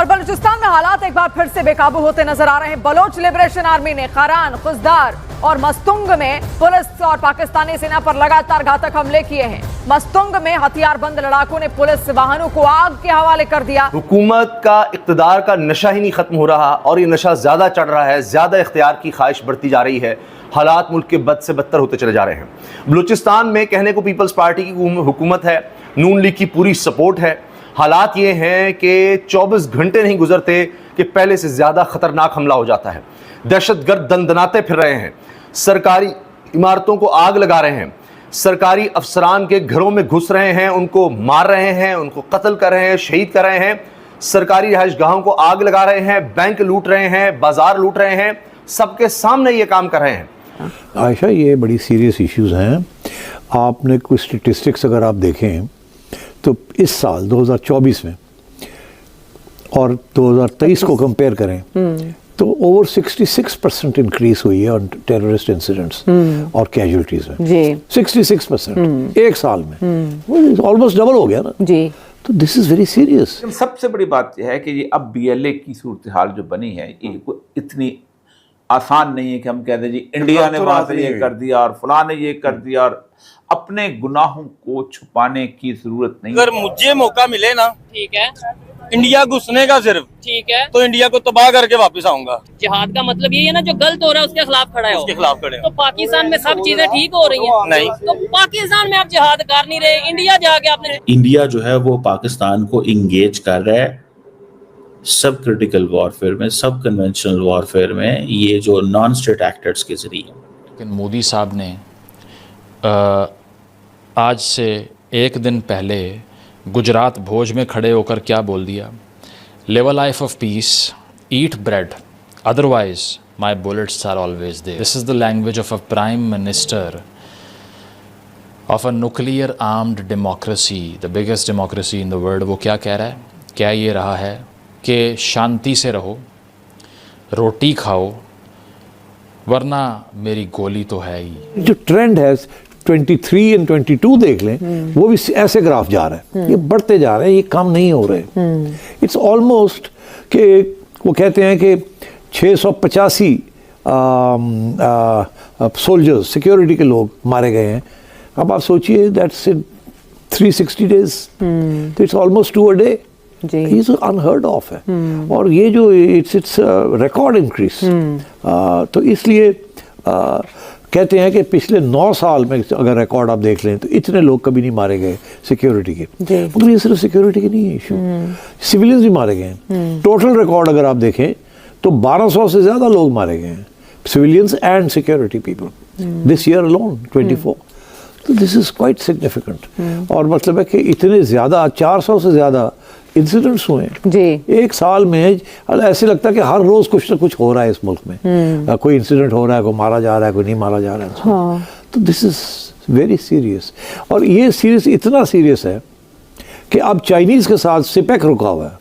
बलूचिस्तान में हालात एक बार फिर से बेकाबू होते नजर आ रहे हैं। बलोच लिबरेशन आर्मी ने खारान, खुजदार और मस्तुंग में पुलिस और पाकिस्तानी सेना पर लगातार घातक हमले किए हैं। मस्तुंग में हथियारबंद लड़ाकों ने पुलिस वाहनों को आग के हवाले कर दिया। हुकूमत का इक़्तिदार का नशा ही नहीं खत्म हो रहा और ये नशा ज्यादा चढ़ रहा है, ज्यादा इख्तियार की ख्वाहिश बढ़ती जा रही है। हालात मुल्क के बद से बदतर होते चले जा रहे हैं। बलूचिस्तान में कहने को पीपल्स पार्टी की हुकूमत है, नून लीग की पूरी सपोर्ट है। हालात ये हैं कि 24 घंटे नहीं गुजरते कि पहले से ज़्यादा ख़तरनाक हमला हो जाता है। दहशतगर्द दंदनाते फिर रहे हैं, सरकारी इमारतों को आग लगा रहे हैं, सरकारी अफसरान के घरों में घुस रहे हैं, उनको मार रहे हैं, उनको कत्ल कर रहे हैं, शहीद कर रहे हैं, सरकारी रिहाइशगाहों को आग लगा रहे हैं, बैंक लूट रहे हैं, बाजार लूट रहे हैं, सबके सामने ये काम कर रहे हैं। आयशा, ये बड़ी सीरियस इश्यूज़ हैं। आपने कुछ स्टेटिस्टिक्स अगर आप देखें तो इस साल 2024 में और 2023 को कंपेयर करें तो ओवर 66% इंक्रीज हुई है ऑन टेररिस्ट इंसिडेंट्स और कैजुअलिटीज में जी। 66% एक साल में, ऑलमोस्ट डबल हो गया ना जी। तो दिस इज वेरी सीरियस। सबसे बड़ी बात यह है कि ये अब BLA की सूरत हाल जो बनी है ये इतनी आसान नहीं है कि हम कहते जी इंडिया ने वहां से ये कर दिया और फलां ने ये कर दिया और अपने गुनाहों को छुपाने की जरूरत नहीं। अगर मुझे मौका मिले ना, ठीक है, इंडिया घुसने का सिर्फ, ठीक है, तो इंडिया को तबाह करके वापस आऊंगा। जिहाद का मतलब ये है ना, जो गलत हो रहा है उसके खिलाफ खड़ा है, उसके खिलाफ खड़े। तो पाकिस्तान में सब चीजें ठीक हो रही हैं नहीं, तो पाकिस्तान में आप जिहाद कर नहीं रहे, इंडिया जाके आपने इंडिया जो है वो पाकिस्तान को इंगेज कर रहा है सब क्रिटिकल वॉरफेयर में, सब कन्वेंशनल वॉरफेयर में, ये जो नॉन स्टेट एक्टर्स के जरिए। लेकिन मोदी साहब ने आज से एक दिन पहले गुजरात भोज में खड़े होकर क्या बोल दिया? Live a life of peace, eat bread, otherwise my bullets are always there. This is the language of a prime minister of a nuclear armed democracy, the biggest democracy in the world. वो क्या कह रहा है? क्या ये रहा है कि शांति से रहो, रोटी खाओ, वरना मेरी गोली तो है ही। जो ट्रेंड है 23 और 22 देख लें, वो भी ऐसे ग्राफ जा रहा है, ये बढ़ते जा रहे हैं, ये कम नहीं हो रहे। इट्स ऑलमोस्ट कि वो कहते हैं कि 685 सोल्जर्स, सिक्योरिटी के लोग मारे गए हैं। अब आप सोचिए that's in 360 days, it's almost 2 a day। ये तो अनहर्ड ऑफ है और ये जो इट्स रिकॉर्ड इंक्रीज। तो इसलिए कहते हैं कि पिछले 9 साल में अगर रिकॉर्ड आप देख लें तो इतने लोग कभी नहीं मारे गए सिक्योरिटी के। मगर ये सिर्फ सिक्योरिटी के नहीं है इशू, सिविलियंस भी मारे गए हैं। टोटल रिकॉर्ड अगर आप देखें तो 1200 से ज़्यादा लोग मारे गए हैं, civilians and security people, this year alone 24। तो दिस इज़ क्वाइट सिग्निफिकेंट। और मतलब है कि इतने ज़्यादा 400 से ज़्यादा इंसिडेंट्स हुए जी एक साल में। ऐसे लगता है कि हर रोज कुछ ना कुछ हो रहा है इस मुल्क में, कोई इंसिडेंट हो रहा है, कोई मारा जा रहा है, कोई नहीं मारा जा रहा है। हाँ। तो दिस इज वेरी सीरियस। और ये सीरियस इतना सीरियस है कि अब चाइनीज के साथ सिपेक रुका हुआ है।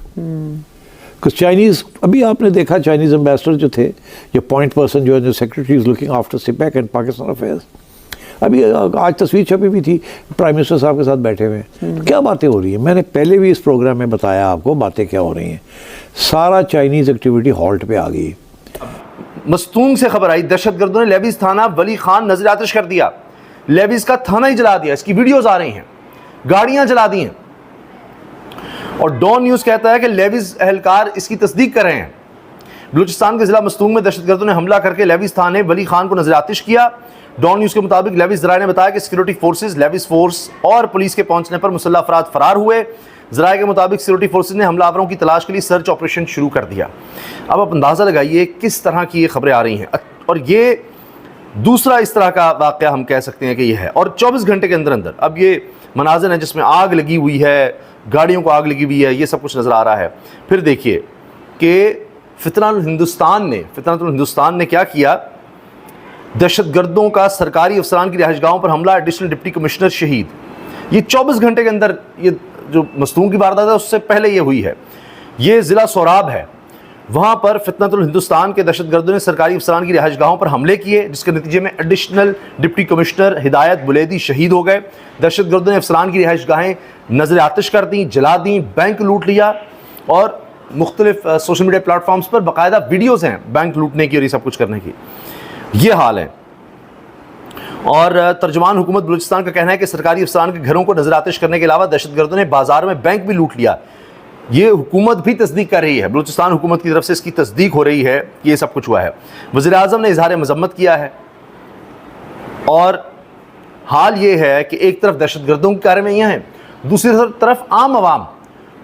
कुछ चाइनीज, अभी आपने देखा चाइनीज एम्बेसडर जो थे, जो पॉइंट पर्सन जो है, जो secretary is looking after CPEC and Pakistan affairs, अभी आज तस्वीर छपी भी थी प्राइम मिनिस्टर साहब के साथ बैठे हुए। तो क्या बातें हो रही हैं? मैंने पहले भी इस प्रोग्राम में बताया आपको बातें क्या हो रही हैं। सारा चाइनीज एक्टिविटी हॉल्ट पे आ गई। मस्तूंग से खबर आई, दहशतगर्दों ने लेविस थाना वली खान नजर आतिश कर दिया, लेविस का थाना ही जला दिया। इसकी वीडियोज आ रही हैं, गाड़ियां जला दी हैं। और डॉन न्यूज कहता है कि लेविस एहलकार इसकी तस्दीक कर रहे हैं। बलूचिस्तान के जिला मस्तूंग में दहशतगर्दों ने हमला करके लेविस थाने वली खान को नजर आतिश किया। डॉन न्यूज के मुताबिक लेविस जराये ने बताया कि सिक्योरिटी फोर्सेज, लेविस फोर्स और पुलिस के पहुंचने पर मुसल्लह अफराद फरार हुए। जराये के मुताबिक सिक्योरिटी फोर्सेज ने हमलावरों की तलाश के लिए सर्च ऑपरेशन शुरू कर दिया। अब आप अंदाज़ा लगाइए किस तरह की ये खबरें आ रही हैं। और ये दूसरा इस तरह का वाक़या हम कह सकते हैं कि ये है। और 24 घंटे के अंदर अंदर अब ये मनाज़र है जिसमें आग लगी हुई है, गाड़ियों को आग लगी हुई है, ये सब कुछ नज़र आ रहा है। फिर देखिए कि फितनातुल हिंदुस्तान ने क्या किया, दहशतगर्दों का सरकारी अफसरान की रिहाइशगाहों पर हमला, एडिशनल डिप्टी कमिश्नर शहीद। ये 24 घंटे के अंदर, ये जो मस्तूंग की वारदात है उससे पहले ये हुई है। ये ज़िला सोराब है, वहाँ पर फितनातुल हिंदुस्तान के दहशतगर्दों ने सरकारी अफसरान की रिहाइशगाहों पर हमले किए, जिसके नतीजे में एडिशनल डिप्टी कमिश्नर हिदायत बुलेदी शहीद हो गए। दहशतगर्दों ने अफसरान की रिहाइशगाहें नजर आतिश कर दी, जला दी, बैंक लूट लिया और मुख्तलिफ सोशल मीडिया प्लेटफॉर्म्स पर बाकायदा वीडियोज़ हैं बैंक लूटने की और ये सब कुछ करने की। ये हाल है। और तर्जुमान हुकूमत बलूचिस्तान का कहना है कि सरकारी अफसरान के घरों को नजर आतिश करने के अलावा दहशतगर्दों ने बाजार में बैंक भी लूट लिया। ये हुकूमत भी तस्दीक कर रही है, बलूचिस्तान हुकूमत की तरफ से इसकी तस्दीक हो रही है कि ये सब कुछ हुआ है। वज़ीर आज़म ने इजहार मज़म्मत किया है। और हाल ये है कि एक तरफ दहशतगर्दों की कार्रवाइयाँ हैं, दूसरी तरफ आम आवाम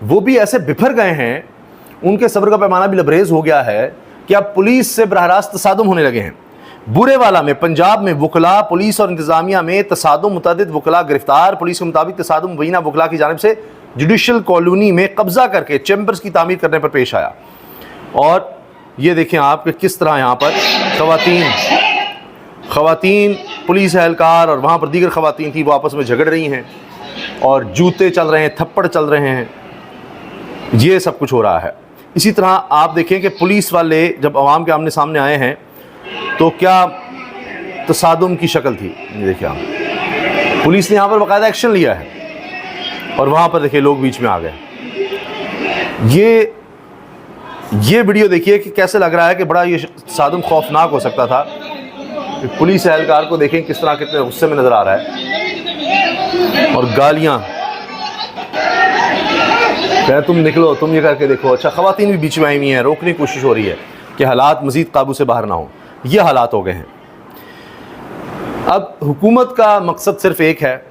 वो भी ऐसे बिफर गए हैं, उनके सब्र का पैमाना भी लबरेज हो गया है कि अब पुलिस से बराह रास्त तसादुम होने लगे हैं। बुरेवाला में पंजाब में वकला, पुलिस और इंतजामिया में तसादुम, मुतअद्दिद वकला गिरफ्तार। पुलिस के मुताबिक तसादुम मुबैना वकला की जानिब से जुडिशल कॉलोनी में कब्जा करके चैम्बर्स की तामीर करने पर पेश आया। और ये देखें आप कि किस तरह यहाँ पर ख़वातीन पुलिस एहलकार और वहाँ पर दीगर ख़वातीन थी, वो आपस में झगड़ रही हैं और जूते चल रहे हैं, थप्पड़ चल रहे हैं, ये सब कुछ हो रहा है। इसी तरह आप देखें कि पुलिस वाले जब आवाम के आमने सामने आए हैं तो क्या तसादुम की शक्ल थी। ये देखिए आप, पुलिस ने यहाँ पर बाकायदा एक्शन लिया है और वहाँ पर देखिए लोग बीच में आ गए। ये वीडियो देखिए कि कैसे लग रहा है कि बड़ा ये तसादुम खौफनाक हो सकता था। पुलिस एहलकार को देखें किस तरह कितने गुस्से में नज़र आ रहा है और गालियाँ, कहे तुम निकलो, तुम ये करके देखो। अच्छा, ख़वातीन भी बीच में आई हुई हैं, रोकने की कोशिश हो रही है कि हालात मज़ीद काबू से बाहर ना हो। ये हालात हो गए हैं। अब हुकूमत का मकसद सिर्फ एक है,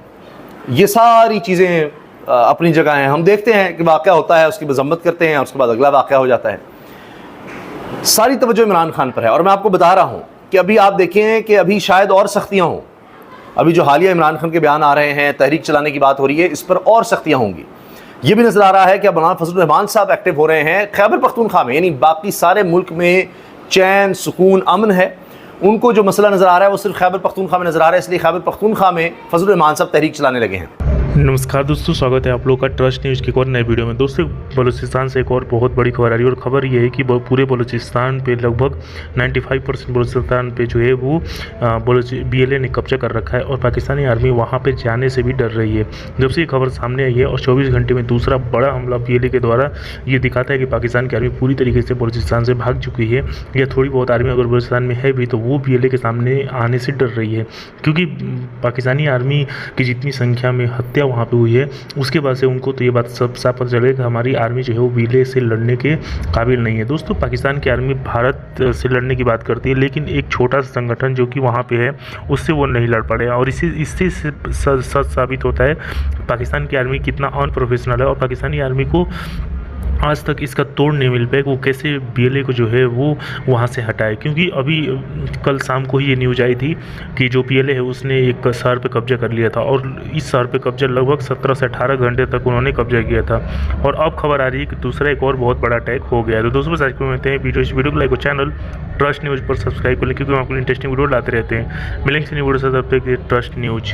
ये सारी चीज़ें अपनी जगह हैं, हम देखते हैं कि वाक़या होता है, उसकी मजम्मत करते हैं और उसके बाद अगला वाक़या हो जाता है। सारी तवज्जो इमरान खान पर है और मैं आपको बता रहा हूँ कि अभी आप देखें कि अभी शायद और सख्तियाँ हों। अभी जो हालिया इमरान खान के बयान आ रहे हैं, तहरीक चलाने की बात हो रही है, इस पर और सख्तियाँ होंगी। ये भी नज़र आ रहा है कि अब मौलाना फजलुर रहमान साहब एक्टिव हो रहे हैं। खैबर पख्तूनख्वा में, यानी बाकी सारे मुल्क में चैन, सुकून, अमन है, उनको जो मसला नज़र आ रहा है वो सिर्फ खैबर पख्तूनख्वा में नज़र आ रहा है। इसलिए खैबर पख्तूनख्वा में फजलुर रहमान साहब तहरीक चलाने लगे हैं। नमस्कार दोस्तों, स्वागत है आप लोग का ट्रस्ट न्यूज़ की एक और नए वीडियो में। दोस्तों, बलूचिस्तान से एक और बहुत बड़ी खबर आ रही है और ख़बर ये है कि पूरे बलूचिस्तान पे लगभग 95% बलूचिस्तान पे जो है वो BLA ने कब्जा कर रखा है और पाकिस्तानी आर्मी वहाँ पे जाने से भी डर रही है। जब से ये खबर सामने आई है और 24 घंटे में दूसरा बड़ा हमला BLA के द्वारा ये दिखाता है कि पाकिस्तान की आर्मी पूरी तरीके से बलूचिस्तान से भाग चुकी है, या थोड़ी बहुत आर्मी अगर बलूचिस्तान में है भी तो वो BLA के सामने आने से डर रही है, क्योंकि पाकिस्तानी आर्मी की जितनी संख्या में हत्या वहाँ पे हुई है उसके बाद से उनको तो ये बात सब साफ पता चले कि हमारी आर्मी जो है वो BLA से लड़ने के काबिल नहीं है। दोस्तों, पाकिस्तान की आर्मी भारत से लड़ने की बात करती है, लेकिन एक छोटा सा संगठन जो कि वहाँ पे है उससे वो नहीं लड़ पड़े और इससे सच साबित होता है पाकिस्तान की आर्मी कितना अनप्रोफेशनल है और पाकिस्तानी आर्मी को आज तक इसका तोड़ नहीं मिल पाया कि वो कैसे BLA को जो है वो वहाँ से हटाए। क्योंकि अभी कल शाम को ही ये न्यूज़ आई थी कि जो BLA है उसने एक शहर पे कब्जा कर लिया था और इस शहर पे कब्जा लगभग 17 से 18 घंटे तक उन्होंने कब्जा किया था और अब खबर आ रही है कि दूसरा एक और बहुत बड़ा अटैक हो गया है। तो दोस्तों, बस आज को मिलते हैं वीडियो को लाइक और चैनल ट्रस्ट न्यूज़ पर सब्सक्राइब कर लें, क्योंकि हम आपको इंटरेस्टिंग वीडियो लाते रहते हैं। मिलेंगे न्यू वीडियो से, तब तक ट्रस्ट न्यूज़।